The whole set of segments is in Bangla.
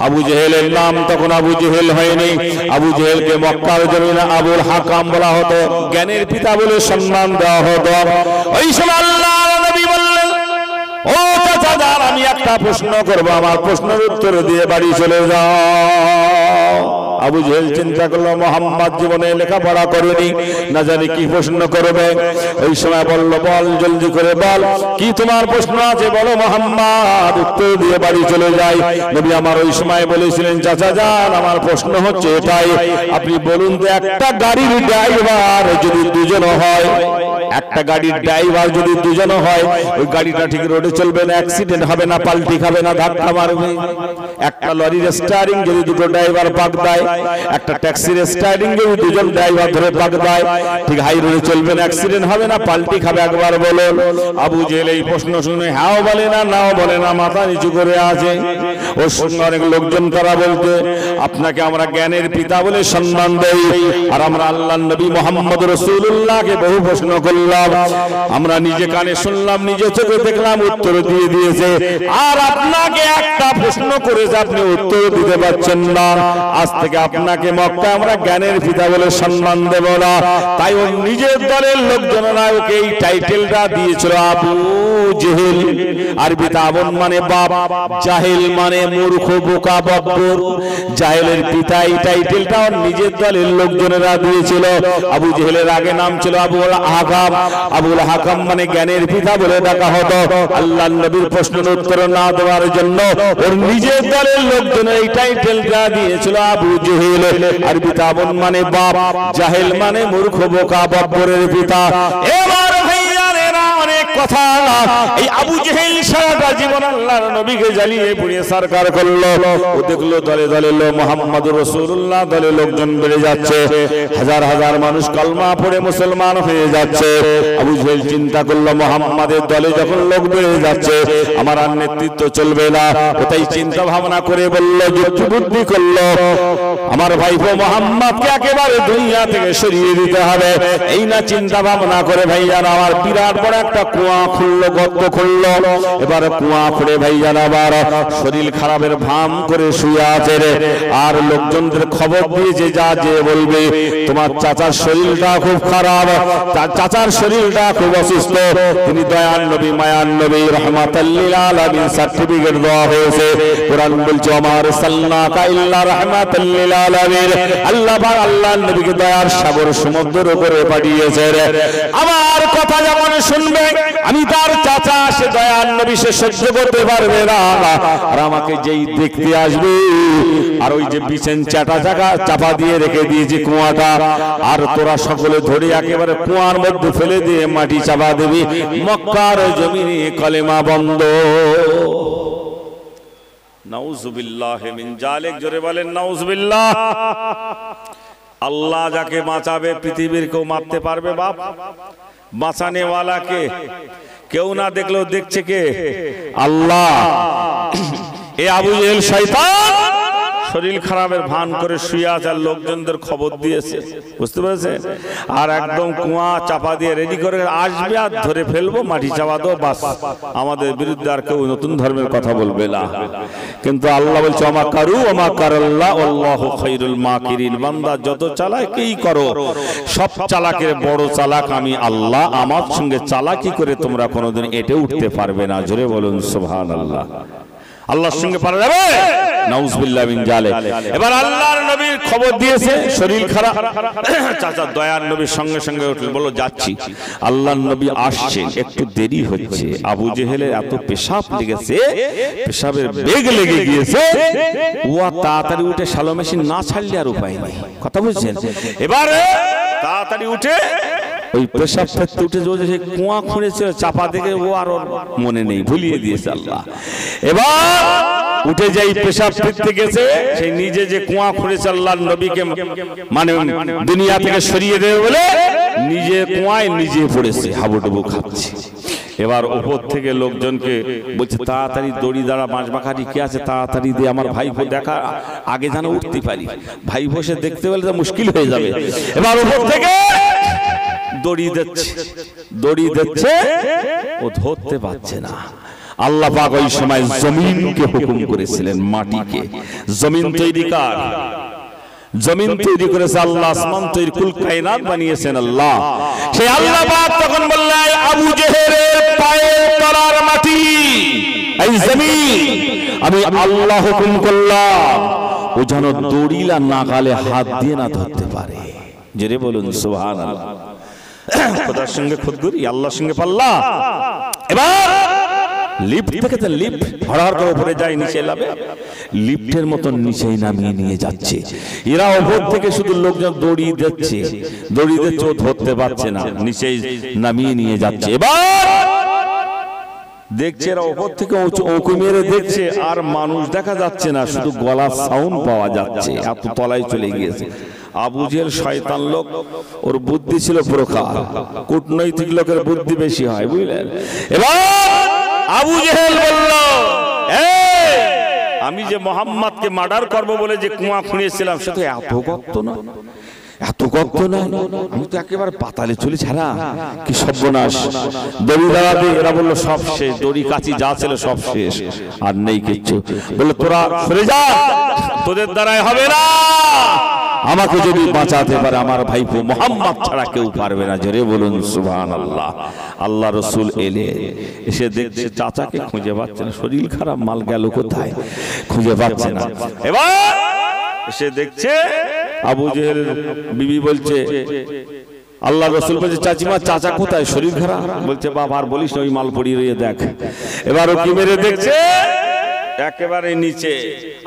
আবু জেহেলের নাম তখন আবু জেহেল হয়নি, আবু জেহেলকে মক্কার জমিনে আবুল হাকাম বলা হতো, জ্ঞানের পিতা বলে সম্মান দেওয়া হতো। ওই সময় আল্লাহর নবী বললেন, ও চাচাজান, আমি একটা প্রশ্ন করবো, আমার প্রশ্নের উত্তর দিয়ে বাড়ি চলে যাও। আবু জেহেল চিন্তা করলো, মোহাম্মদ জীবনে লেখাপড়া করেনি, না জানি কি প্রশ্ন করবে। ওই সময় বলল, বল, জলদি করে বল, কি তোমার প্রশ্ন আছে বলো মোহাম্মদ, উত্তর দিয়ে বাড়ি চলে যায়। নবী আমার ওই সময় বলেছিলেন, চাচা যান, আমার প্রশ্ন হচ্ছে এটাই, আপনি বলুন তো, একটা গাড়ির ড্রাইভার যদি দুজন হয়, একটা গাড়ির ড্রাইভার যদি দুজন হয়, ওই গাড়িটা ঠিক রোডে চলবে না, অ্যাক্সিডেন্ট হবে না, পাল্টি খাবে না, ধাক্কা মারবে? একটা লরির স্টিয়ারিং যদি দুটো ড্রাইভার পাক দেয়, একটা ট্যাক্সির স্টিয়ারিং যদি দুজন ড্রাইভার ধরে পাক দেয়, ঠিক হাই রোডে চলবে না, অ্যাক্সিডেন্ট হবে না, পাল্টি খাবে? একবার বলো। আবু জেহেল এই প্রশ্ন শুনে হ্যাঁ বলে না, নাও বলে না, মাথা নিচু করে আছে। ওর সঙ্গে অনেক লোকজন তারা বলতে, আপনাকে আমরা জ্ঞানের পিতা বলে সম্মান দেই, আর আমরা আল্লাহর নবী মুহাম্মদ রাসূলুল্লাহকে বহু প্রশ্ন করলাম, আমরা নিজে কানে শুনলাম, নিজে চোখে দেখলাম, উত্তর দিয়ে দিয়েছে, আর আপনাকে একটা প্রশ্ন করেছে, আপনি উত্তর দিতে পারছেন না, আজ থেকে আপনাকে মক্কা আমরা জ্ঞানের পিতা বলে সম্মান দেব না। তাই ওর নিজের দলের লোকজনেরা ওকে এই টাইটেলটা দিয়েছিল আবু জেহেল। আরবিতে আবুন মানে বাপ, জাহেল মানে মূর্খ, বোকা, বব্বর। জাহেলের পিতা এই টাইটেলটা ওর নিজের দলের লোকজনেরা দিয়েছিল। আবু জেহেলের আগে নাম ছিল আবুল হাকাম, আবুল হাকাম মানে জ্ঞানের পিতা বলে ডাকা হতো। আল্লাহর নবীর প্রশ্নের উত্তর না দেওয়ার জন্য ওর নিজের দলের লোকজন এই টাইটেলটা দিয়েছিল আবু জেহেল। আরবিতে আবুন মানে বাপ, জাহেল মানে মূর্খ, বোকা, বব্বরের পিতা। এবার ভাইয়ারেরা অনেক কথা, এই আবু জেহেল সারাটা জীবন আল্লাহর নবীকে জ্বালিয়ে পুড়িয়ে সরকার করলো। ও দেখলো দলে দলে মুহাম্মদুর রাসূলুল্লাহ দলে লোকজন বেড়ে যাচ্ছে, হাজার হাজার মানুষ কলমা পড়ে মুসলমান হয়ে যাচ্ছে। আবু জেহেল চিন্তা করলো, মুহাম্মাদের দলে যখন লোক বেড়ে যাচ্ছে, আমার আর নেতৃত্ব চলবে না। ওটাই চিন্তা ভাবনা করে বলল, যুক্তি বুদ্ধি করলো, আমার ভাইপো মুহাম্মদকে একেবারে দুনিয়া থেকে সরিয়ে দিতে হবে। এই না চিন্তা ভাবনা করে ভাইয়ার আমার বিরাট বড় একটা কুয়া খুললো, গর্ত খুললো। এবার কুয়া খুঁড়ে ভাইয়ার আবার শরীর খারাপের ভাম করে শুয়ে আছে রে। আর লোকজনদের খবর দিয়েছে, যা যে বলবে তোমার চাচার শরীরটা খুব খারাপ, চাচার শরীরটা খুব অসুস্থ, তিনি দয়ার নবী, মায়ার নবী, রাহমাতাল লিল আলামিন সার্টিফিকেট দেওয়া হয়েছে। কোরআন বলছে, আমার সাল্লাকা ইল্লা রাহমাতাল লিল আলামিন। আল্লাহ পাক আল্লাহর নবীকে দয়ার সাগর সমুদ্রের উপরে পাঠিয়েছে। আমার কথা যেমন শুনবে, আমি তার চাচা, সে দয়ার নবী, সে সহ্য করতে পারবে না। আর আমাকে যেই দেখতে আসবে, আর ওই যে বিছেন চাপা দিয়ে রেখে দিয়েছি কুয়াটা, আর তোরা সকলে ধরে একেবারে কুয়ার মধ্যে ফেলে দিয়ে মাটি চাপা দেবি, মক্কার জমিনে কলেমা বন্ধ। নাউজুবিল্লাহ মিন জালিক, জোরে বলেন নাউজুবিল্লাহ। আল্লাহ যাকে বাঁচাবে পৃথিবীর কেউ মারতে পারবে বাপ? বাঁচানে ওয়ালাকে কেউ না দেখলেও দেখছে কে? আল্লাহ। এ আবু জেহেল শয়তান শরীর খারাপের ভান করে শুয়ে আছে, আর লোকজনদের খবর দিয়েছে, বুঝতে পেরেছেন? আর একদম কুয়া চাপা দিয়ে রেডি করে আসবে, আর ধরে ফেলবো, মাটি চাপা দেবো, বাস, আমাদের বিরুদ্ধে আর কেউ নতুন ধর্মের কথা বলবে না। কিন্তু আল্লাহ বলছে, ওমা কারু ওমা কারাল্লাহ আল্লাহু খায়রুল মাকিরিন। বান্দা যত চালাকি করো, সব চালাকের বড় চালাক আমি আল্লাহ। আমার সঙ্গে চালাকি করে তোমরা কোনোদিন এটে উঠতে পারবে না। জোরে বলুন সুবহানাল্লাহ। আল্লাহর সঙ্গে পারা যাবে? নাউজুবিল্লাহ মিন জালিক। এবার আল্লাহর নবীর খবর দিয়েছে শরীর খারাপ, চাচা দয়ার নবীর সঙ্গে সঙ্গে উঠলেন, বলল যাচ্ছি। আল্লাহর নবী আসছেন, একটু দেরি হচ্ছে। আবু জেহেলের এত পেশাব লেগেছে, পেশাবের বেগ লেগে গিয়েছে, ও তাড়াতাড়ি উঠে শ্যালো মেশিন না ছাড়লে আর উপায় নেই। কথা বুঝছেন? এবারে তাড়াতাড়ি উঠে ওই পেশাব থেকে উঠে যে কুয়া খুঁড়েছিল চাপা থেকে, ও আর মনে নেই, ভুলিয়ে দিয়েছে আল্লাহ। এবার উঠে যাই পেশাব ফিরতে গেছে, সেই নিজে যে কুয়া খুঁড়েছে আল্লাহর নবীকে মানে দুনিয়া থেকে সরিয়ে দেবে বলে, নিজে কুয়ায় নিজে পড়েছে, হাবুডুবু খাচ্ছে। এবার উপর থেকে লোকজনকে বলছে, তাড়াতাড়ি দড়ি দ্বারা বাঁশবাখারি কে আছে, তাড়াতাড়ি দিয়ে আমার ভাইপো দেখা আগে যেন উঠতে পারি, ভাই বসে দেখতে পেলে তো মুশকিল হয়ে যাবে। এবার উপর থেকে দড়ি দিচ্ছে, ও ধরতে পারছে না। আল্লাহ পাক ওই সময় জমিনকে হুকুম করেছিলেন, মাটিকে। জমিন তৈরি কার? জমিন তৈরি করেছে আল্লাহ, আসমান তৈরি, কুল কায়নাত বানিয়েছেন আল্লাহ। সেই আল্লাহ পাক তখন বললেন আবু জেহেলের পায়ের তলার মাটি, এই জমিন আমি আল্লাহ হুকুম করলাম ও যেন দড়িলা নাগালে হাত দিয়ে না ধরতে পারে। জেরে বলুন সুবহানাল্লাহ। খোদার সঙ্গে খুদগুরি, আল্লাহর সঙ্গে পাল্লা। এবার লিফট থেকে লিফট হড়ার করে উপরে যায়, নিচে নামে, লিফটের মতন নিচেই নামিয়ে নিয়ে যাচ্ছে। এরা ওপর থেকে শুধু লোকজন দড়ি দিচ্ছে, ও ধরতে পারছে না, নিচেই নামিয়ে নিয়ে যাচ্ছে। এবার দেখছে এরা ওপর থেকে উঁকি মেরে দেখছে, আর মানুষ দেখা যাচ্ছে না, শুধু গলার সাউন্ড পাওয়া যাচ্ছে, এত তলায় চলে গিয়েছে। আবু জেহেল শয়তান লোক, ওর বুদ্ধি ছিল প্রখর, কূটনৈতিক লোকের বুদ্ধি বেশি হয়, বুঝলেন। এবার আবু জেহেল বলল, আমি যে মোহাম্মদকে মার্ডার করব বলে যে কুয়া খুঁড়িয়েছিলাম, সে তো এত গর্ত না, এত গর্ত না, আমি তো একেবারে পাতালে চলে ছাড়া, কি সর্বনাশ। দড়ি দাঁড়াবে, এরা বললো সব শেষ, দড়ি কাছি যা ছিল সব শেষ, আর নেই কিচ্ছু। বললো তোরা সরে যা, তোদের দ্বারাই হবে না, আমাকে যদি বাঁচাতে পারে আমার ভাইপো মুহাম্মদ ছাড়া কেউ পারবে না। জোরে বলুন সুবহানাল্লাহ। আল্লাহ রাসূল এসে দেখছে চাচাকে খুঁজে পাচ্ছে না, শরীর খারাপ, মাল গেল কোথায়, খুঁজে পাচ্ছে না। এবার এসে দেখছে আবু জেহেল বিবি বলছে, আল্লাহ রাসূল বলছে চাচিমা চাচা কোথায়, শরীর খারাপ? বলছে বাবা আর বলিস না, ওই মাল পড়ি রয়ে দেখ। এবার ও কি মেরে দেখছে একেবারে নিচে।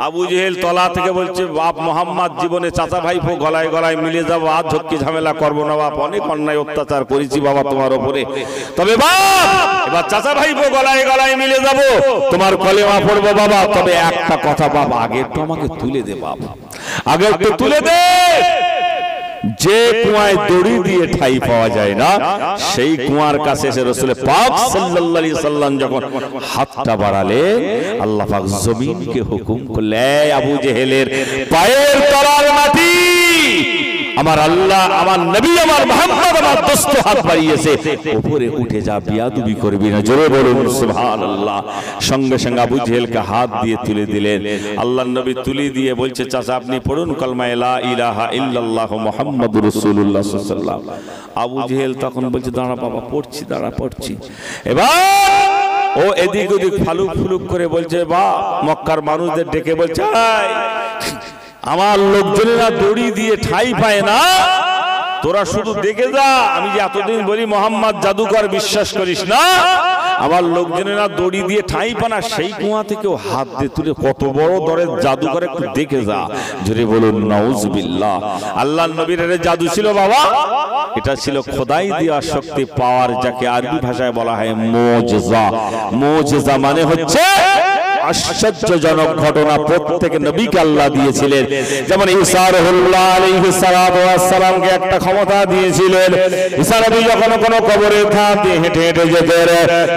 আবু জেহেল তলা থেকে বলছে বাপ মোহাম্মদ জীবনে চাচা ভাইপো গলায় গলায় মিলে যাবো, আর ঝক্কি ঝামেলা করবো না বাপ, অনেক অন্যায় অত্যাচার করেছি বাবা তোমার উপরে, তবে বাপ এবার চাচা ভাইপো গলায় গলায় মিলে যাবো, তোমার কলেমা পড়বো বাবা, তবে একটা কথা বাপ, আগে একটু আমাকে তুলে দে বাপ, আগে একটু তুলে দে। যে কুয়ায় দড়ি দিয়ে ঠাই পাওয়া যায় না, সেই কুয়ার কাছে এসে রাসূল পাক সাল্লাল্লাহু আলাইহি সাল্লাম যখন হাতটা বাড়ালেন, আল্লাহ পাক জমিনকে হুকুম করলেন আবু জেহেলের পায়ের তলার মাটি আমার আল্লাহ, আমার নবী, আমার মুহাম্মদ, আমার দোস্ত হাত বাড়িয়েছে, উপরে উঠে যা, বিয়াদবি করবি না। জোরে বলুন সুবহানাল্লাহ। সঙ্গে সঙ্গে আবু জেহেলকে হাত দিয়ে তুলে দিলেন। আল্লাহর নবী তুলে দিয়ে বলছে চাচা আপনি পড়ুন কালমা লা ইলাহা ইল্লাল্লাহ মুহাম্মাদুর রাসূলুল্লাহ সাল্লাল্লাহু আলাইহি ওয়াসাল্লাম। আবু জেহেল তখন বলছে দাঁড়া বাবা, পড়ছি, দাঁড়া পড়ছি। এবার ও এদিক ওদিক ফালুক ফুলুক করে বলছে বা মক্কার মানুষদের ডেকে বলছে আমার লোকজনেরা দড়ি দিয়ে ঠাই পায় না, তোরা শুধু দেখে যা, আমি যে এতদিন বলি মোহাম্মদ জাদুকর, বিশ্বাস করিস না, আমার লোকজনেরা দড়ি দিয়ে ঠাই পায় না, সেই কুয়া থেকেও হাত দিয়ে তুলে কত বড় দরের জাদুকর, একটু দেখে যা। জোরে বলুন নাউজুবিল্লাহ। আল্লাহর নবীর জাদু ছিল বাবা, এটা ছিল খোদাই দেওয়া শক্তি, পাওয়ার, যাকে আরবি ভাষায় বলা হয় মুজিজা। মুজিজা মানে হচ্ছে আশ্চর্যজনক ঘটনা, প্রত্যেক নবীকে আল্লাহ দিয়েছিলেন। যেমন ঈসা রুহুল্লাহ আলাইহিস সালাতু ওয়াস সালামকে একটা ক্ষমতা দিয়েছিলেন। ঈসা নবী যখন কোনো কবরের ধার দিয়ে হেঁটে হেঁটে যেতেন,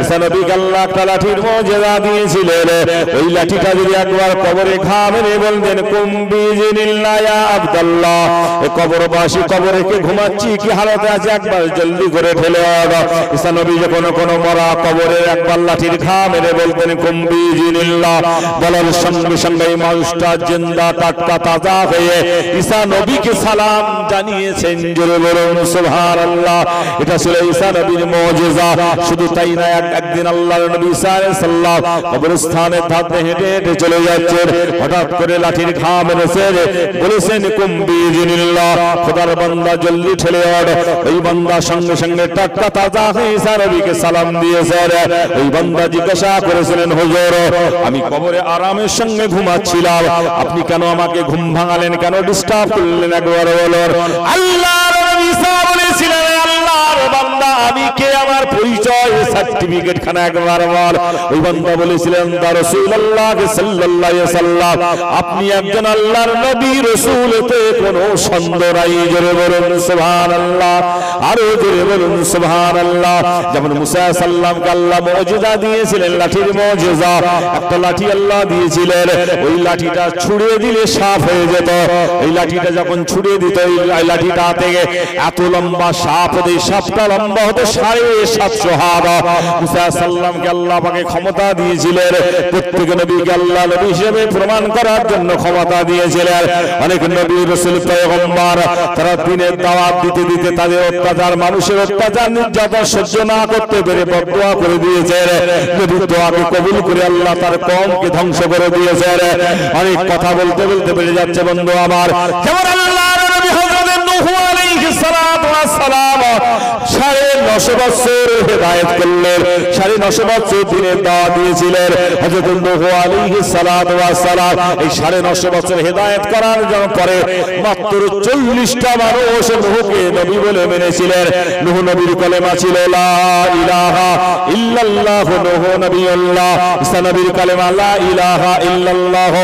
ঈসা নবীকে আল্লাহ একটা লাঠির মুজিজা দিয়েছিলেন। ওই লাঠিটা যদি একবার কবরে ঘা মেরে বলতেন কুম বিজিনিল্লাহ ইয়া আব্দুল্লাহ, এই কবরবাসী কবরে কে ঘুমাচ্ছি, কি হালতে আছে, একবার জলদি করে ঠেলে আনো। ঈসা নবী যখন কোনো মরা কবরে একবার লাঠির ঘা মেরে বলতেন কুম বিজিনিল্লাহ, বলার সঙ্গে সঙ্গে মানুষটা জিন্দা টাটকা তাজা হয়ে ঈসা নবীকে সালাম জানিয়েছেন। জোরে বলুন সুবহানাল্লাহ। এটা ছিল ঈসা নবীর মুজিজা। শুধু তাই না, একদিন আল্লাহর নবী ঈসা আলাইহিস সালাম কবরস্থানের ধারে হেঁটে হেঁটে চলে যাচ্ছেন, হঠাৎ করে লাঠির ঘা মেরেছে, বলেছেন কুম বিজিনিল্লাহ, খোদার বান্দা জলদি ঠেলে ওঠ। ওই বান্দা সঙ্গে সঙ্গে টাটকা তাজা হয়ে ঈসা নবীকে সালাম দিয়েছে। ওই বান্দা জিজ্ঞাসা করেছিলেন হুজুর আমি কবরে আরামের সঙ্গে ঘুমাচ্ছিলাম, আপনি কেন আমাকে ঘুম ভাঙালেন, কেন ডিস্টার্ব করলেন, একবার বলুন। আল্লাহর নবী ঈসা বলেছিলেন আল্লাহর বান্দা আমি কে, আমার পরিচয় সার্টিফিকেট খানা একবার বল। ওই বান্দা বলেছিলেন দা রাসূলুল্লাহ সাল্লাল্লাহু আলাইহি ওয়াসাল্লাম, আপনি একজন আল্লাহর নবী রাসূল, এতে কোনো সন্দেহ নাই। জোরে বলুন সুবহানাল্লাহ, আরো জোরে বলুন সুবহানাল্লাহ। যেমন মুসা সাল্লামকে আল্লাহ মুজিজা দিয়েছিলেন, লাঠির মুজিজা, একটা লাঠি আল্লাহ দিয়েছিলেন, ওই লাঠিটা ছুঁড়ে দিলে সাপ হয়ে যেত। এই লাঠিটা যখন ছুঁড়ে দিত, ওই লাঠিটা থেকে এত লম্বা সাপ, এই সাপটা লম্বা হতো 750 হাত। মুসা সাল্লামকে আল্লাহ পাকে ক্ষমতা দিয়েছিলেন, প্রত্যেক নবীকে আল্লাহ নবী হিসেবে প্রমাণ করার জন্য ক্ষমতা দিয়েছিলেন। অনেক নবী রাসূল পয়গম্বর তারা দিনের দাওয়াত দিতে দিতে তাদের অত্যাচার, মানুষের অত্যাচার নির্যাতন সহ্য না করতে পেরে বদদোয়া করে দিয়েছেন। নবীর দোয়াকে কবুল করে আল্লাহ তার কওমকে ধ্বংস করে দিয়েছেন। অনেক কথা বলতে বলতে বেড়ে যাচ্ছে বন্ধু আমার। যেমন আল্লাহর নবী হযরত নূহ আলাইহিস সালাতু ওয়াস সালাম 950 বছর হেদায়েত করলেন, 950 বছর দিনের দাওয়াত দিয়েছিলেন হযরত নূহ আলাইহিস সালাতু ওয়াস সালাম। এই 950 বছর হেদায়েত করার পরে মাত্র 40টা মানুষ নূহকে নবী বলে মেনেছিলেন। নূহ নবীর কলেমা ছিল লা ইলাহা ইল্লাল্লাহ, নূহ নবিয়ুল্লাহ। ঈসা নবীর কলেমা লা ইলাহা ইল্লাল্লাহ,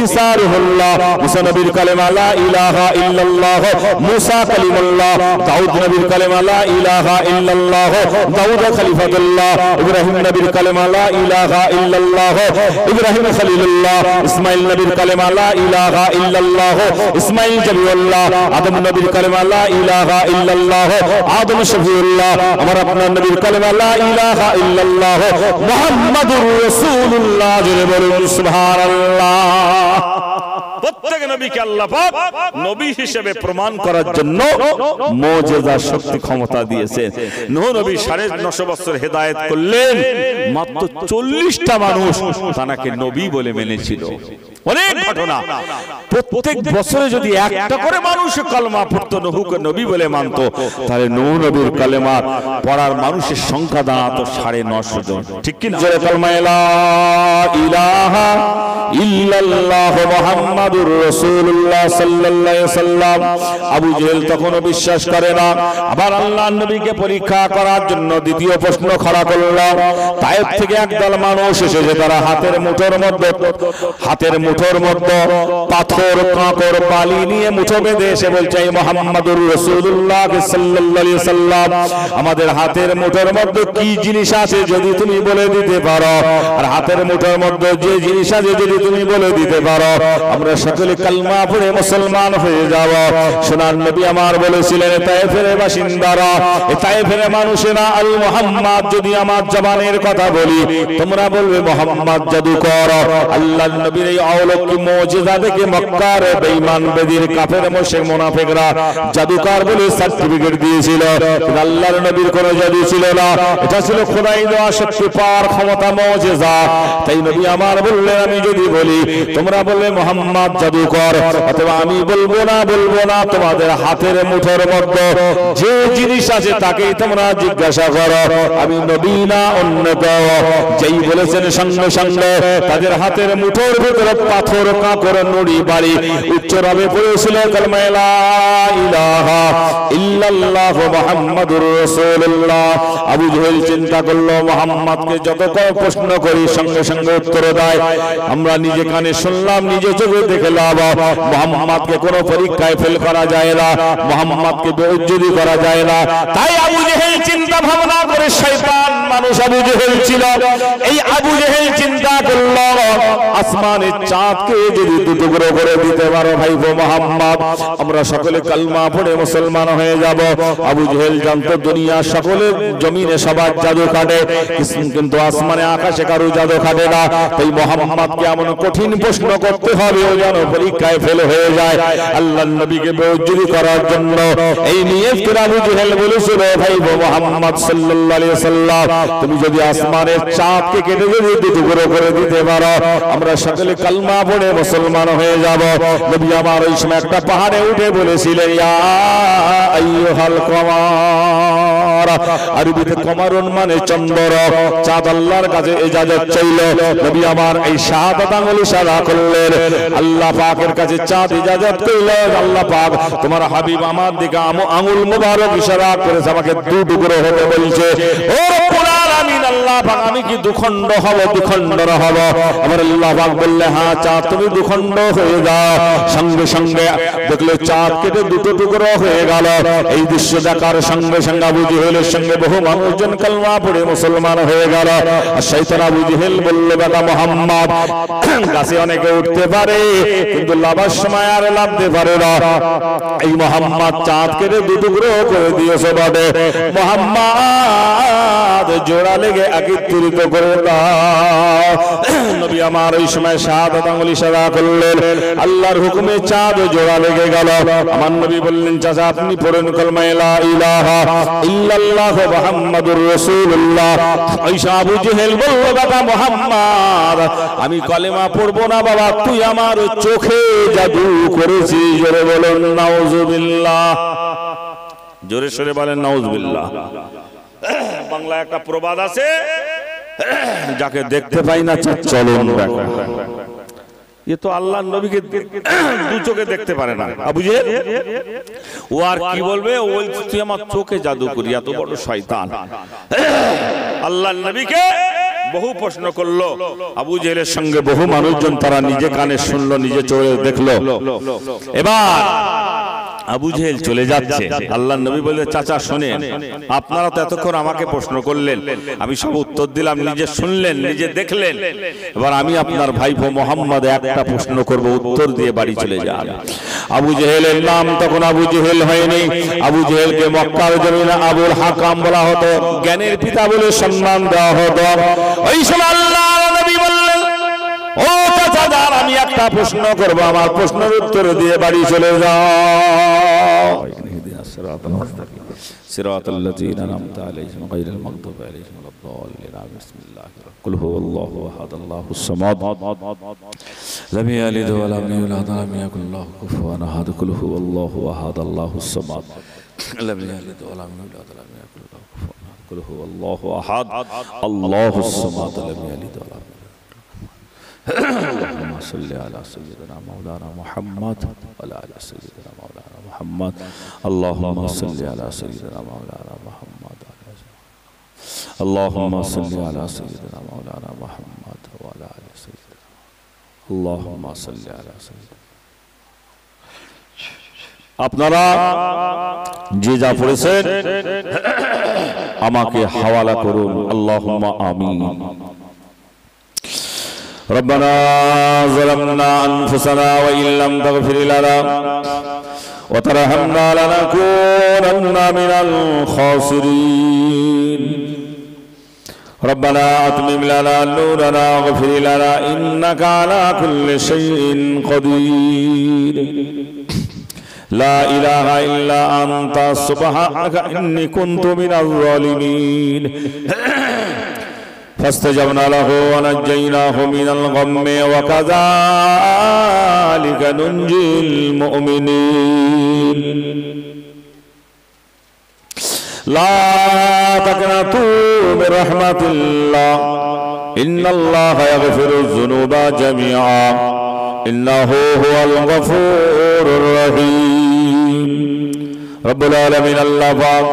ঈসা রূহুল্লাহ। ঈসা নবীর কলেমা লা ইলাহা ইল্লাল্লাহ, মুসা কালিমুল্লাহ। দাউদ নবীর কলেমা লা ইলাহা ইল্লাল্লাহ, দাউদ খলিফাতুল্লাহ। ইব্রাহিম নবীর কলেমা লা ইলাহা ইল্লাল্লাহ, ইব্রাহিম খলিলুল্লাহ। ইসমাঈল নবীর কলেমা লা ইলাহা ইল্লাল্লাহ, ইসমাঈল জবিউল্লাহ। আদম নবীর কলেমা লা ইলাহা ইল্লাল্লাহ, আদম শফিউল্লাহ। আমার আপনার নবীর কলেমা লা ইলাহা ইল্লাল্লাহ, মুহাম্মাদুর রাসূলুল্লাহ। জোরে বলুন সুবহানাল্লাহ। প্রত্যেক নবীকে আল্লাহ পাক নবী হিসেবে প্রমাণ করার জন্য মুজিজা, শক্তি, ক্ষমতা দিয়েছেন। নূহ নবী 950 বছর হেদায়েত করলেন, মাত্র 40টা মানুষ তাকে নবী বলে মেনেছিল। অনেক ঘটনা। প্রত্যেক বছরে যদি একটা করে মানুষ কলমা পড়তো, নূহকে নবী বলে মানতো, তাহলে নূহ নবীর কলেমা পড়ার মানুষের সংখ্যা দাঁড়াতো 950 জন। ঠিক কি না? জোরে কলমা লা ইলাহা ইল্লাল্লাহ মুহাম্মাদুর রাসূলুল্লাহ সাল্লাল্লাহু আলাইহি ওয়াসাল্লাম। আবু জেহেল তখনও বিশ্বাস করে না। আবার আল্লাহর নবীকে পরীক্ষা করার জন্য দ্বিতীয় প্রশ্ন খড়া করল। তায়েফ থেকে একদল মানুষ এসেছে, তারা হাতের মুঠোর মধ্যে পাথর, কাঁকর, বালি নিয়ে মুঠো বেঁধে এসে বলছে, মুহাম্মাদুর রাসূলুল্লাহ সাল্লাল্লাহু আলাইহি ওয়াসাল্লাম, আমাদের হাতের মুঠোর মধ্যে কি জিনিস আছে যদি তুমি বলে দিতে পারো, আর হাতের মুঠোর মধ্যে যে জিনিস আছে যদি তুমি বলে দিতে পারো, আমরা সকলে কালমা পড়ে মুসলমান হয়ে যাব। সোনার নবী আমার বলেছিলেন, তায়েফের বাসিন্দারা, তায়েফের মানুষেরা, আল মুহাম্মদ যদি আমার জবানের কথা বলি তোমরা বলবে মুহাম্মদ জাদুকর। আল্লাহর নবীর এই অলৌকিক মুজিজা দেখে মক্কার বেঈমান বেদির কাফের মুশরিক মুনাফিকরা জাদুকর বলে সার্টিফিকেট দিয়েছিল। আল্লাহর নবীর কোনো জাদু ছিল না, এটা ছিল খোদাই দেওয়া শক্তি, পাওয়ার, ক্ষমতা, মুজিজা। তাই নবী আমার বললেন, আমি যদি বলি তোমরা বলবে মুহাম্মদ জাদুকর, অথবা আমি বলবো না তোমাদের হাতের মুঠোর মধ্যে যে জিনিস আছে তাকেই তোমরা জিজ্ঞাসা করো, আমি নবী না অন্য কেউ। যেই বলেছেন সঙ্গে সঙ্গে তাদের হাতের মুঠোর ভিতরে পাথর, কাঁকর, নুড়ি, বাড়ি উচ্চভাবে পড়েছিল কালেমা লা ইলাহা ইল্লাল্লাহ মুহাম্মাদুর রাসূলুল্লাহ। আবু জেহেল চিন্তা করলো, মুহাম্মদকে যত প্রশ্ন করি সঙ্গে সঙ্গে উত্তর দেয়। আমরা নিজে কানে শুনলাম, নিজে চোখে দেখলাম, মুহাম্মদকে কোনো পরীক্ষায় ফেল করা যায় না, মুহাম্মদকে বেইজ্জতি করা যায় না। তাই আবু জেহেল চিন্তা ভাবনা করে, শয়তান মানুষ আবু জেহেল ছিল, এই আবু জেহেল চিন্তা করলো, আসমানের চাঁদকে যদি দুটুকরো করে দিতে পারো ভাইপো মুহাম্মদ, আমরা সকলে কালমা পড়ে মুসলমান হয়ে যাব। আবু জেহেল জানতো দুনিয়া সকলে জমিনে সবার জাদু খাটে, কিন্তু আসমানে আকাশে কারো জাদু খাটে না। তাই মুহাম্মদকে এমন কঠিন প্রশ্ন করতে হবে ও যেন পরীক্ষায় ফেল হয়ে যায়। আল্লাহর নবীকে বেইজ্জতি করার জন্য এই নিয়ত করে আবু জেহেল বলেছিল, ভাইপো মুহাম্মদ সাল্লাল্লাহু আলাইহি ওয়াসাল্লাম, তুমি যদি আসমানের চাঁদকে কেটে যদি দুটুকরো করে দিতে পারো, আমরা সকলে কালমা পড়ে মুসলমান হয়ে যাব। নবী আমার ওই সময় একটা পাহাড়ে উঠে বলেছিলেন, ইয়া আইয়ুহাল কমার। আরবিতে কমারুন মানে চন্দ্র। চাঁদ আল্লাহর কাছে ইজাজত চাইল। নবী আমার এই শাহাদাত আঙ্গুল ইশারা করলেন, আল্লাহ পাকের কাছে চাঁদ ইজাজত কইল, আল্লাহ পাক তোমার হাবিব আমার দিকে আঙ্গুল মুবারক ইশারা করেছে, আমাকে দুটুকরো হতে বলছে। ও রব্বুল আলামিন, আল্লাহ আল্লাহ পাক আমি কি দুখণ্ড হব, দুখণ্ড হব? আমার আল্লাহ পাক বললে হ্যাঁ চাঁদ তুমি দুখণ্ড হয়ে যাও। সঙ্গে সঙ্গে দেখলো চাঁদ কেটে দুটো টুকরো হয়ে গেল। এই দৃশ্য দেখার সঙ্গে সঙ্গে আবু জেহেলের সঙ্গে বহু মানুষজন কালমা পড়ে মুসলমান হয়ে গেল। আর শয়তান আবু জেহেল বলল বেটা মুহাম্মদ, গাছে অনেকে উঠতে পারে কিন্তু লাভার সময় আর লাভতে পারে না। এই মুহাম্মদ চাঁদ কেটে দু টুকরো করে দিয়েছে বটে, মুহাম্মদ জোড়া লেগে একত্রিত করে দাও। নবী আমার ওই সময় শাহাদাত আঙ্গুল ইশারা করলেন, আল্লাহর হুকুমে চাঁদ জোড়া লেগে গেল। আমার নবী বললেন চাচা আপনি পড়েন কালেমা লা ইলাহা ইল্লাল্লাহ মুহাম্মাদুর রাসূলুল্লাহ। ওই আবু জেহেল বলল বাবা মুহাম্মদ আমি কলেমা পড়বো না বাবা, তুই আমার চোখে জাদু করেছিস। জোরে বলেন নাউজুবিল্লাহ, জোরে সরে বলেন নাউজুবিল্লাহ। বাংলা একটা প্রবাদ আছে, যাকে দেখতে পাই না চলন দেখো। এ তো আল্লাহর নবীকে দু চোখে দেখতে পারে না। আবু জেহেল ও আর কি বলবে, ওই তুই আমার চোখে জাদু করি, এত বড় শয়তান। আল্লাহর নবীকে বহু প্রশ্ন করলো আবু জেহেলের সঙ্গে বহু মানুষজন, তারা নিজে কানে শুনলো, নিজে চোখে দেখলো। এবার আবু জেহেল চলে যাচ্ছে। আল্লাহর নবী বললেন চাচা শুনেন, আপনারা তো এতক্ষণ আমাকে প্রশ্ন করলেন, আমি সব উত্তর দিলাম, নিজে শুনলেন, নিজে দেখলেন। এবার আমি আপনার ভাইপো মুহাম্মদ একটা প্রশ্ন করব, উত্তর দিয়ে বাড়ি চলে যান। আবু জেহেলের নাম তখন আবু জেহেল হয়নি। আবু জেহেলকে মক্কার জমিনে আবুল হাকাম বলা হতো, জ্ঞানের পিতা বলে সম্মান দেওয়া হতো। ওই সময় আল্লাহর নবী বললেন ও চাচা আমি একটা প্রশ্ন করব, আমার প্রশ্নের উত্তর দিয়ে বাড়ি চলে যাও। সিরাতাল লাযীনা আন'আমতা আলাইহিম গায়রিল মাগদুবি আলাইহিম ওয়ালাদ-দাল্লিন। বিসমিল্লাহির রাহমানির রাহিম। কুল হুয়াল্লাহু আহাদ আল্লাহুস সামাদ লাম ইয়ালিদ ওয়া লাম ইউলাদ ওয়া লাম ইয়াকুল লাহু কুফুওয়ান আহাদ। কুল হুয়াল্লাহু আহাদ আল্লাহুস সামাদ লাম ইয়ালিদ ওয়া লাম ইউলাদ ওয়া লাম ইয়াকুল লাহু কুফুওয়ান আহাদ। কুল হুয়াল্লাহু আহাদ আল্লাহুস সামাদ লাম ইয়ালিদ ওয়া লাম اللهم صل على سيدنا مولانا محمد وعلى آل سيدنا مولانا محمد. اللهم صل على سيدنا مولانا محمد. اللهم صل على سيدنا مولانا محمد وعلى آل سيدنا. اللهم صل على سيدنا. আপনারা যে যা পড়েছেন আমাকে হাওয়ালা করুন। আল্লাহুম্মা আমিন। ربنا ظلمنا أنفسنا وإن لم تغفر لنا وترحمنا لنكونن من الخاسرين. ربنا أتمم لنا نورنا واغفر لنا إنك على كل شيء قدير. لا إله إلا أنت سبحانك إني كنت من الظالمين. فاستجبنا له ونجيناه من الغم وكذلك ننجي المؤمنين. لا تقنطوا من رحمة الله إن الله يغفر الذنوب جميعا إنه هو الغفور الرحيم. رب العالمين الله পাক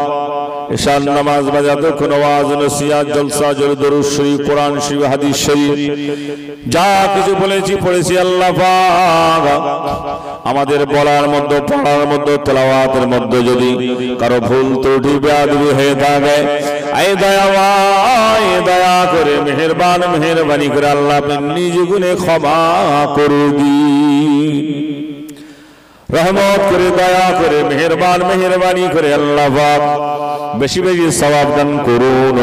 ঈশান নামাজ বা যতক্ষণ ওয়াজ নসিহত জলসা জোরে দরুদ শরীফ কোরআন শরীফ হাদিস শরীফ যা কিছু বলেছি পড়েছি আল্লাহ পাক আমাদের বলার মধ্যে পড়ার মধ্যে তেলাওয়াতের মধ্যে যদি কারো ভুল ত্রুটি বেয়াদবি হয়ে থাকে আয় দয়া করে মেহেরবানি করে আল্লাহ আপনি নিজ গুণে ক্ষমা করে দিন। রহমত করে দয়া করে মেহেরবানি করে আল্লাহ পাক বেশি বেশি সওয়াব দান করুন।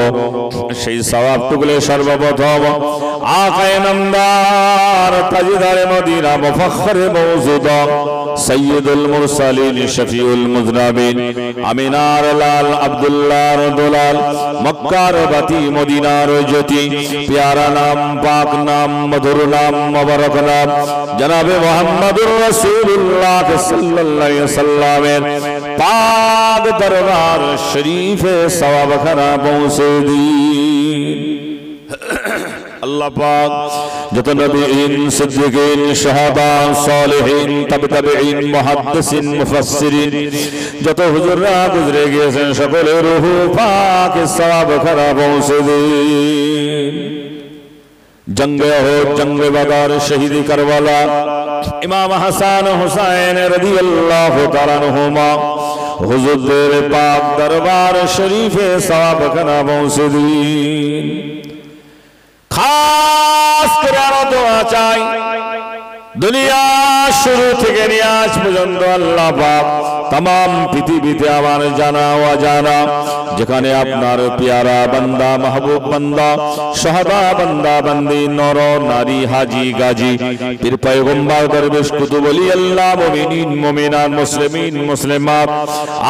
সেই সওয়াবটুকুলে সর্বপ্রথম আকায়ে নামদার তাজদারে মদিনা মুফাখখারে মওজুদা সাইয়্যিদুল মুরসালিন শফিউল মুযনাবিন আমিনার লাল আব্দুল্লাহর দুলাল মক্কার বাতি মদিনার জ্যোতি প্যারা নাম পাক নাম মধুর নাম মুবারক নাম জনাবে মুহাম্মদুর রাসূলুল্লাহ সাল্লাল্লাহু আলাইহি ওয়াসাল্লামের পাক দরবার শরীফে সওয়াবখানা পৌঁছে দিন। আল্লাহ পাক যত নবীন, সিদ্দিকিন, শাহাদা, সালেহিন, তাবিঈন, মুহাদ্দিসিন, মুফাসসিরিন, যত হুজুররা গুজরে গিয়েছেন সকলের রূহ পাকে সওয়াব খানা পৌঁছে দিন। জঙ্গে উহুদ, জঙ্গে বদর, শহীদ কারবালা, ইমাম হাসান হুসাইন রাদিয়াল্লাহু তাআলা আনহুমা হুজুরের পাক দরবার শরীফে সওয়াব খানা পৌঁছে দিন। খাস করে আরো দোয়া চাই, দুনিয়া শুরু থেকে নিয়ে আজ পর্যন্ত আল্লাহ পাক तमाम পৃথিবীতে আমার জানা অজানা যেখানে আপনার প্যারা বান্দা, মাহবুব বান্দা, শাহাদা বান্দা বান্দি, নর নারী, হাজি গাজী, পীর পয়গম্বর, দরবেশ, কুতুব, ওলি আল্লাহ, মুমিনিন মুমিনাত, মুসলিমিন মুসলিমাত,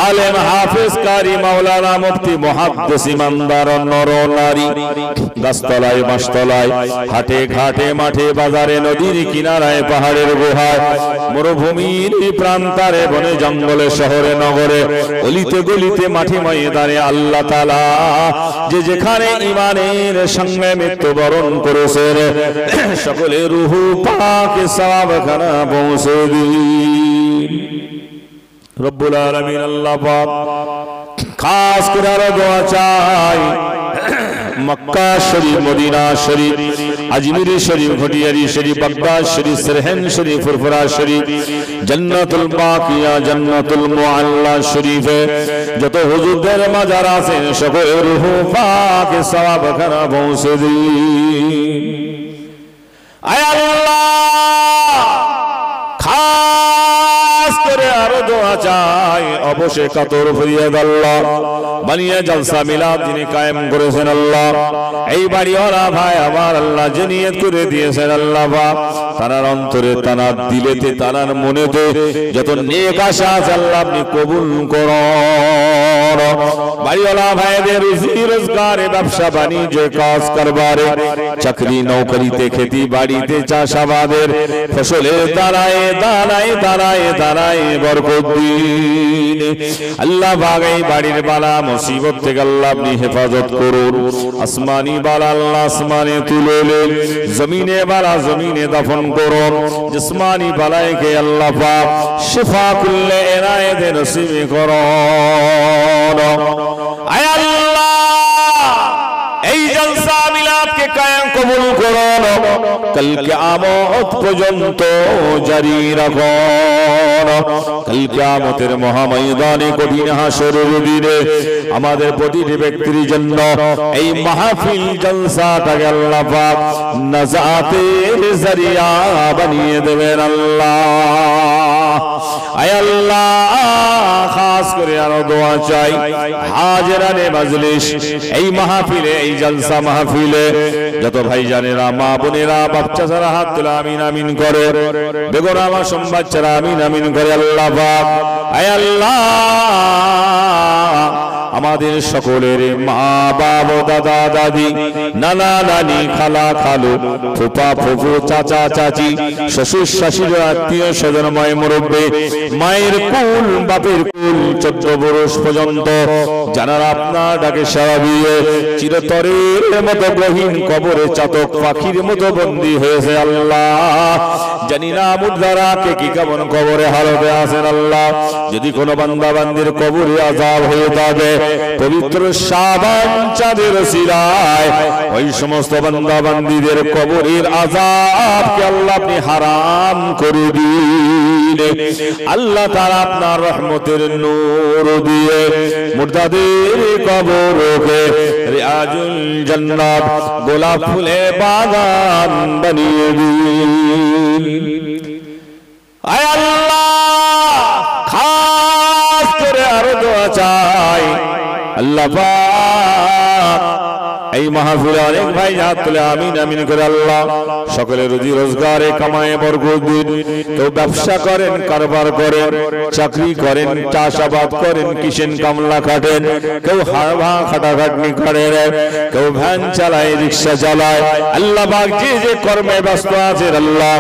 আলেম, হাফেজ, কারি, মাওলানা, মুফতি, মুহাদ্দিস, ইমানদার, নর নারী, গাছতলায়, বাঁশতলায়, হাটে ঘাটে, মাঠে বাজারে, নদীর কিনারায়, পাহাড়ের গুহায়, মরুভূমির প্রান্তরে, বনে জঙ্গলে, শহরে নগরে, অলিতে গলিতে, মাঠে ময়দানে আল্লাহ তাআলা যে যেখানে ঈমানের সঙ্গে মৃত্যুবরণ করেছেন সকলের রূহ পাকে সওয়াব খানা পৌঁছে দিন। রব্বুল আলামিন আল্লাহ পাক খাস করে আরো দোয়া চাই, মক্কা শরীফ, মদিনা শরীফ, আজমির শরীফ, ঘটিয়ারি শরীফ, বাগদাদ শরীফ, সিরহিন শরীফ, ফুরফুরা শরীফ, জান্নাতুল বাকিয়া, জান্নাতুল মুআল্লা শরীফে যত হুজুরদের মাজার আছেন সকলের রূহ পাকে সওয়াব খানা পৌঁছে দিন। আয় আল্লাহ খাস করে আরো দোয়া চাই, অবশ্যই কাতর ফরিয়াদ আল্লাহ বানিয়ে জলসা মিলাদ যিনি কায়েম করেছেন আল্লাহ, এই বাড়িওয়ালা ভাই আমার আল্লাহ যে নিয়ত করে দিয়েছেন আল্লাহ পাক তার অন্তরে, তার দিলেতে, তার মনেতে যত নেক আশা আছে আল্লাহ আপনি কবুল করুন। বাড়িওয়ালা ভাইদের রুজি রোজগারে, ব্যবসা বাণিজ্যে, কাজ কারবারে, চাকরি নৌকরিতে, খেতি বাড়িতে, চাষাবাদের ফসলের দাঁড়ায় দাঁড়ায় দাঁড়ায় দাঁড়ায় বরকত দিন আল্লাহ পাক। এই বাড়ির বালা মুসিবত থেকে আল্লাহ আপনি হেফাজত করুন। আসমানি বালা আল্লাহ আসমানে তুলে নেন, জমিনে বালা জমিনে দাফন করুন। জিসমানি বালাকে আল্লাহ পাক শিফা কুল্লে এনায়েত নসিব করুন। আয় আল্লাহ এই জলসা মিলাদকে কায়েম কবুল করুন, কাল কিয়ামত পর্যন্ত জারি রাখুন। কাল কিয়ামতের মহাময়দানে, কঠিন হাসরের দিনে আমাদের প্রতিটি ব্যক্তির জন্য এই মাহফিল জলসাটাকে আল্লাহ পাক নাজাতের জরিয়া বানিয়ে দেবেন আল্লাহ। আয় আল্লাহ খাস করে আরো দোয়া চাই, হাজিরানে মাজলিস এই মাহফিলে, এই জলসা মাহফিলে যত ভাইজানেরা, মা বোনেরা, বাচ্চারা হাত তুলে আমিন আমিন করে, বেগরা মাসুম বাচ্চারা আমিন আমিন করে আল্লাহ পাক। আয় আল্লাহ আমাদের সকলের মা বাবা, দাদা দাদি, নানা নানি, খালা খালু, ফুপা ফুফু, চাচা চাচি, শ্বশুর শাশুড়ি, আত্মীয় স্বজন, মায়ের মুরব্বী, মায়ের কুল, বাপের কুল 14 বরস পর্যন্ত যারা আপনার ডাকে সাড়া দিয়ে চিরতরের মতো গহীন কবরে চাতক পাখির মতো বন্দী হয়েছে আল্লাহ, জানি না মুর্দারাকে কি কেমন কবরে হালতে আছেন আল্লাহ। যদি কোনো বান্দা বান্দির কবরে আযাব হয়ে থাকে পবিত্র শাবান চাঁদের ওসিলায় ওই সমস্ত বান্দা বান্দিদের কবরের আযাবকে আল্লাহ আপনি হারাম করে দিন আল্লাহ তাআলা। আপনার রহমতের নূর দিয়ে মুর্দাদের কবরকে রিয়াজুল জান্নাত, গোলাপ ফুলে বাগান বানিয়ে দিন। আয় আল্লাহ খাস করে আরো দোয়া চাই, আল্লাহ পাক এই মাহফিলে অনেক ভাই হাত তুলে আমিন আমিন করে আল্লাহ সকলে রুজি রোজগারে কামায়ে বরকত দিন। কেউ ব্যবসা করেন, কারবার করেন, চাকরি করেন, চাষাবাদ করেন, কিষেন কামলা খাটেন, কেউ হাড়ভা খাটাখাটনি করেন, কেউ ভ্যান চালায়, রিক্সা চালায়, আল্লাহ পাক যে যে কর্মে ব্যস্ত আছেন আল্লাহ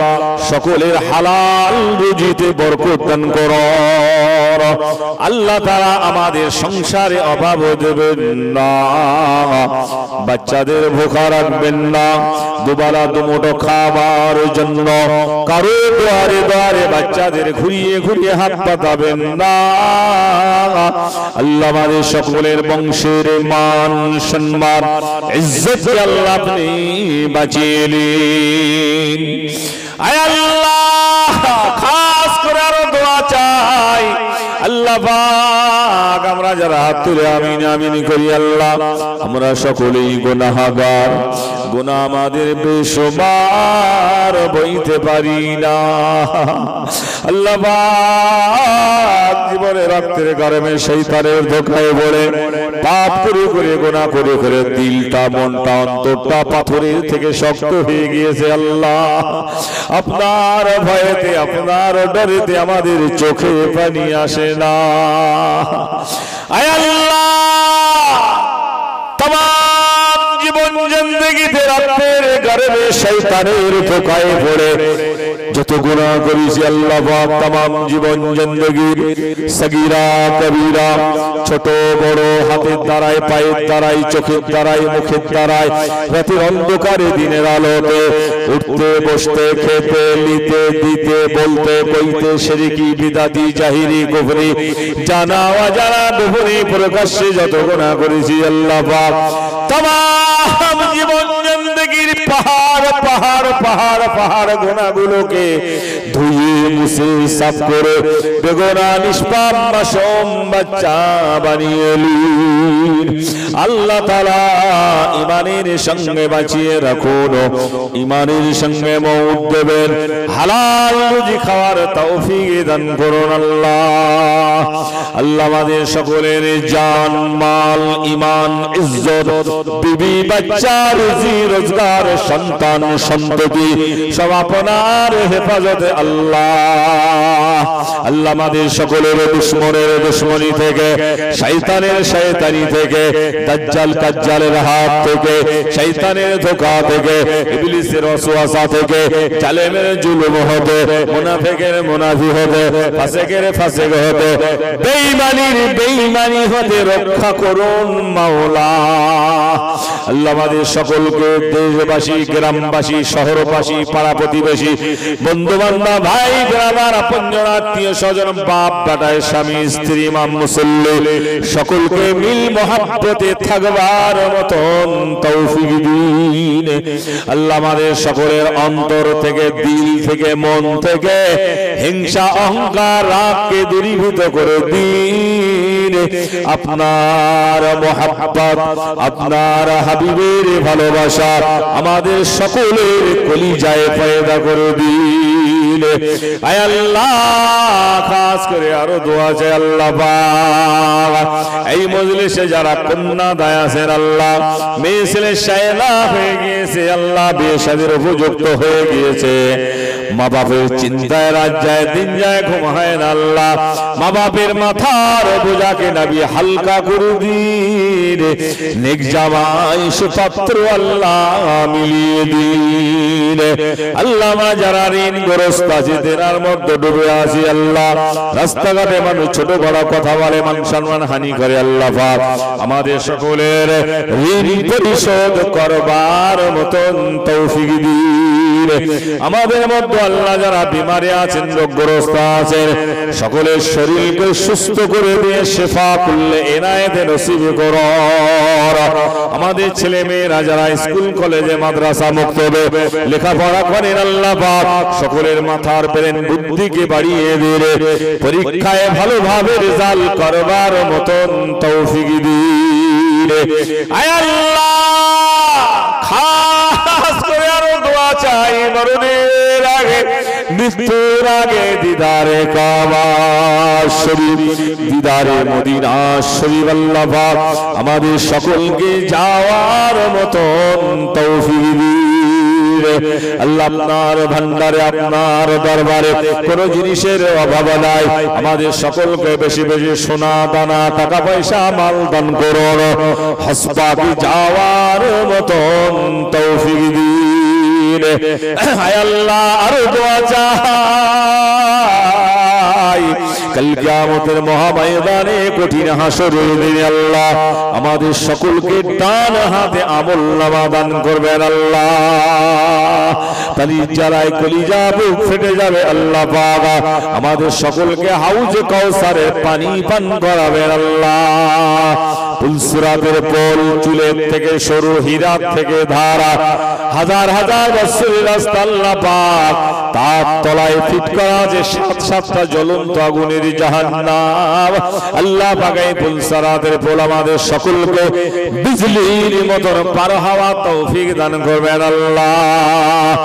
সকলের হালাল রুজিতে বরকত দান করুন। করুন। আল্লাহ তাআলা আমাদের সংসারে অভাব দেবেন না, বাচ্চাদের ভোকা রাখবেন না, দুবেলা দুমুঠো খাবার জন্য কারো দুয়ারে দুয়ারে বাচ্চাদের ঘুরিয়ে ঘুরিয়ে হাত পাতাবেন না। আল্লাহ আমাদের সকলের বংশের মান সম্মান ইজ্জত আল্লাহ আপনি বাঁচিয়ে নিন। আয় আল্লাহ, খাস করে আরো দোয়া চাই। আল্লাহ পাক আমরা যারা হাত তুলে আমিন আমিন করি, আল্লাহ আমরা সকলেই গুনাহগার, গুনাহ আমাদের বেশুমার বইতে পারি না। আল্লাহ পাক জীবনে রক্তের গরমে শয়তানের ধোঁকায় পড়ে পাপ করে করে গুনাহ করে করে দিলটা মনটা অন্তরটা পাথরের থেকে শক্ত হয়ে গিয়েছে। আল্লাহ আপনার ভয়েতে আপনার ডরেতে আমাদের চোখে পানি আসে না। আয় আল্লাহ, तमाम জীবন জিন্দেগিতে রাতের গর্ভে শয়তানের ধোঁকায় পড়ে যত গুনাহ করেছি আল্লাহ পাক तमाम জীবন জিন্দেগির সগীরা কবিরা ছোট বড় হাতের দ্বারাই পায়ের দ্বারাই চোখের দ্বারাই মুখের দ্বারাই রাতের অন্ধকারে দিনের আলোতে উঠতে বসতে খেতে নিতে দিতে বলতে কইতে শিরকি বিদআতি জাহিরি কুফরি জানা অজানা দুপুরি প্রকাশ্যে যত গুনাহ করেছি আল্লাহ পাক तमाम জীবন জিন্দেগির পাহাড় পাহাড় পাহাড় পাহাড় গুনাহগুলোকে ধুয়ে মুছে সাফ করে বেগুনাহ নিষ্পাপ মাসুম বাচ্চা বানিয়ে নিন। আল্লাহ তাআলা ঈমানের সঙ্গে বাঁচিয়ে রাখুন, ঈমানের সঙ্গে মওত দেবেন, হালাল রুজি খাওয়ার তৌফিক দান করুন। আল্লাহ আল্লাহ আমাদের সকলের জান মাল ঈমান ইজ্জত বিবি বাচ্চা রুজি রোজগার সন্তান সন্ততি সব আপনার হেফাজতে আল্লাহ। আল্লাহ আমাদের সকলের দুশমনের দুশমনি থেকে শয়তানের শয়তানি থেকে দাজ্জাল কাজ্জালের হাত থেকে শয়তানের ধোঁকা থেকে ইবলিসের ওয়াসওয়াসা থেকে জালেমের জুলুম হতে মুনাফিকের মুনাফি হতে ফাসিকের ফাসিক হতে বেঈমানির বেঈমানি হতে রক্ষা করুন মাওলা। আল্লাহ আমাদের সকলকে দেশবাসী গ্রামবাসী শহরবাসী পাড়া প্রতিবেশী বন্ধু বান্ধব ভাই ব্রাদার আপনজন আত্মীয় স্বজন বাপ বেটায় স্বামী স্ত্রী ইমাম মুসল্লি সকলকে মিল মহব্বতে থাকবার মতন তৌফিক দিন। আল্লাহ আমাদের সকলের অন্তর থেকে দিল থেকে মন থেকে হিংসা অহংকার রাগকে দূরীভূত করে দিন। আপনার মহব্বত আপনার হাবিবের ভালোবাসা আমাদের সকলের কলিজায় পয়দা করে দিন। আয় আল্লাহ খাস করে আরো দোয়া চাই আল্লাহ পাক এই মজলিসে যারা কন্যা দায় আছেন আল্লাহ মেয়ে ছেলে শায়লা হয়ে গিয়েছে আল্লাহ বিয়ে শাদীর উপযুক্ত হয়ে গিয়েছে মা বাপের চিন্তায় রাত যায় দিন যায় ঘুম হয় না আল্লাহ মা বাপের মাথার বোঝাকে নাবি হালকা করে দিন নেক জামাই সুপাত্র আল্লাহ মিলিয়ে দিন। আল্লাহ আমরা যারা ঋণগ্রস্ত আছি দেনার মধ্যে ডুবে আছি আল্লাহ রাস্তাঘাটে মানুষ ছোট বড় কথা বলে মান সম্মান হানি করে আল্লাহ পাক আমাদের সকলের ঋণ পরিশোধ করবার মতন তৌফিক দিন। আমাদের মধ্যে আল্লাহ যারা বিমারে আছেন রোগগ্রস্ত আছেন সকলের শরীরকে সুস্থ করে দিয়ে শিফা কুল্লে ইনায়েত নসিব করুন। আমাদের ছেলে মেয়েরা যারা স্কুল কলেজে মাদ্রাসা মুক্তবে লেখাপড়া করেন আল্লাহ পাক সকলের মাথার ব্রেন বুদ্ধিকে বাড়িয়ে দিয়ে পরীক্ষায় ভালোভাবে রেজাল্ট করবার মতন তৌফিক দিন। আয় আল্লাহ খাস করে আরো দোয়া চাই মরণের আগে মৃত্যুর আগে দিদারে কাবা শরীফ দিদারে মদিনা শরীফ আল্লাহ পাক আমাদের সকলকে যাওয়ার মতন তৌফিক দিন। আল্লাহ আপনার ভান্ডারে আপনার দরবারে কোন জিনিসের অভাব নাই আমাদের সকলকে বেশি বেশি সোনা দানা টাকা পয়সা মাল দান করুন হাসপাতালে যাওয়ার মতন তৌফিক দিন। আয় আল্লাহ আরো দোয়া চাই কাল কিয়ামতের মহাময়দানে কঠিন হাসরের দিনে আল্লাহ আমাদের সকলকে ডান হাতে আমলনামা দান করবেন আল্লাহ। তালি জ্বালায় কলিজা বুক ফেটে যাবে আল্লাহ পাক আমাদের সকলকে হাউজে কাউসারের পানি পান করাবেন আল্লাহ। পুলসিরাতের পোল, চুলের থেকে সরু, হীরার থেকে ধারা, হাজার হাজার বছরের রাস্তা আল্লাহ পাক তার তলায় ফিট করা যে সাতটা জ্বলন্ত আগুনের জাহান্নাম আল্লাহ পাক এই পুলসিরাতের পোল আমাদের সকলকে বিজলির মতন পার হওয়া তৌফিক দান করবেন আল্লাহ।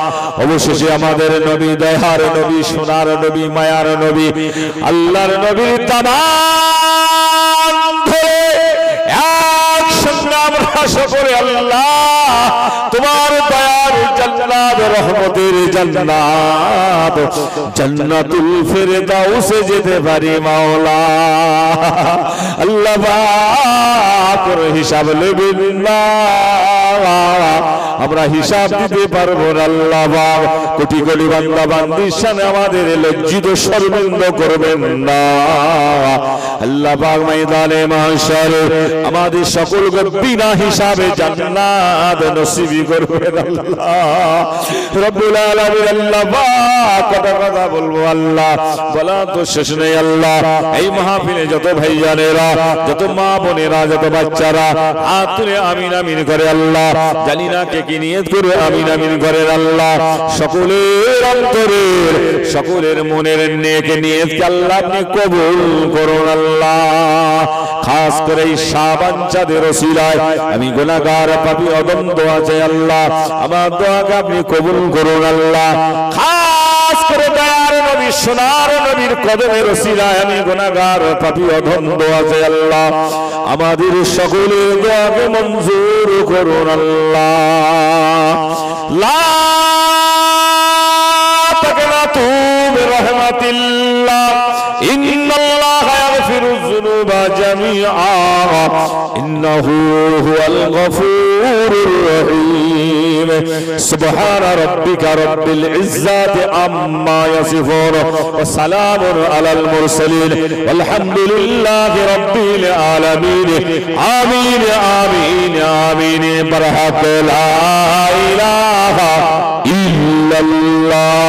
অবশেষে আমাদের নবী, দয়ার নবী, সোনার নবী, মায়ার নবী, আল্লাহর নবী তামাম ধরে একসঙ্গে আমরা সকলে আল্লাহ তোমার দয়ার জান্নাত, রহমতের জান্নাত, জান্নাতুল ফিরদাউসে যেতে পারি মাওলা। আল্লাহ পাক হিসাব নেবেন না, আমরা হিসাব দিতে পারবো না আল্লাহ পাক। কোটি কোটি বান্দা বান্দির সামনে আমাদের লজ্জিত শর্মিন্দ করবেন না আল্লাহ পাক। ময়দানে মাহশারে আমাদের সকলকে বিনা হিসাবে জান্নাত নসিব করবেন আল্লাহ রব্বুল আলামিন। আল্লাহ পাক কত কথা বলবো আল্লাহ, বলা তো শেষ নেই আল্লাহ। এই মাহফিলে যত ভাইজানেরা, যত মা বোনেরা, যত বাচ্চারা হাত তুলে আমিন আমিন করে আল্লাহ, জানি না কে কি নিয়ত করে আমিন আমিন করেন আল্লাহ। সকলের অন্তরের, সকলের মনের নেক নিয়তকে আল্লাহ আপনি কবুল করুন আল্লাহ। খাস করে এই শাবান চাঁদের ওসিলায় আমি গুনাহগার পাপী অদম দোয়া চাই আল্লাহ, আমার দোয়াকে আপনি কবুল করুন আল্লাহ। খাস করে দয়ার নবী, সোনার নবীর কদমের ওসিলায় আমি গুনাহগার পাপী অদম দোয়া চাই আল্লাহ, আমাদের সকলের দোয়াকে মঞ্জুর করুন আল্লাহ। লা তাকনাতু বিরহমাতিল্লাহ, ইন্নাল্লাহা ইয়াগফিরুয যুনুবা জামিআ, ইন্নাহু হুয়াল গফুরুর রহিম। সুবহানা রাব্বিকা রাব্বিল ইজ্জাতি আম্মা ইয়াসিফুন ওয়া সালামুন আলাল মুরসালিন ওয়ালহামদুলিল্লাহি রাব্বিল আলামিন। আমিন আমিন আমিন। বরহাত লা ইলাহা ইল্লাল্লাহ,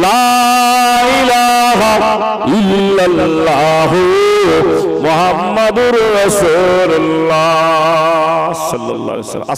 লা ইলাহা ইল্লাল্লাহ মুহাম্মাদুর রাসূলুল্লাহ সাল্লাল্লাহু আলাইহি ওয়াসাল্লাম।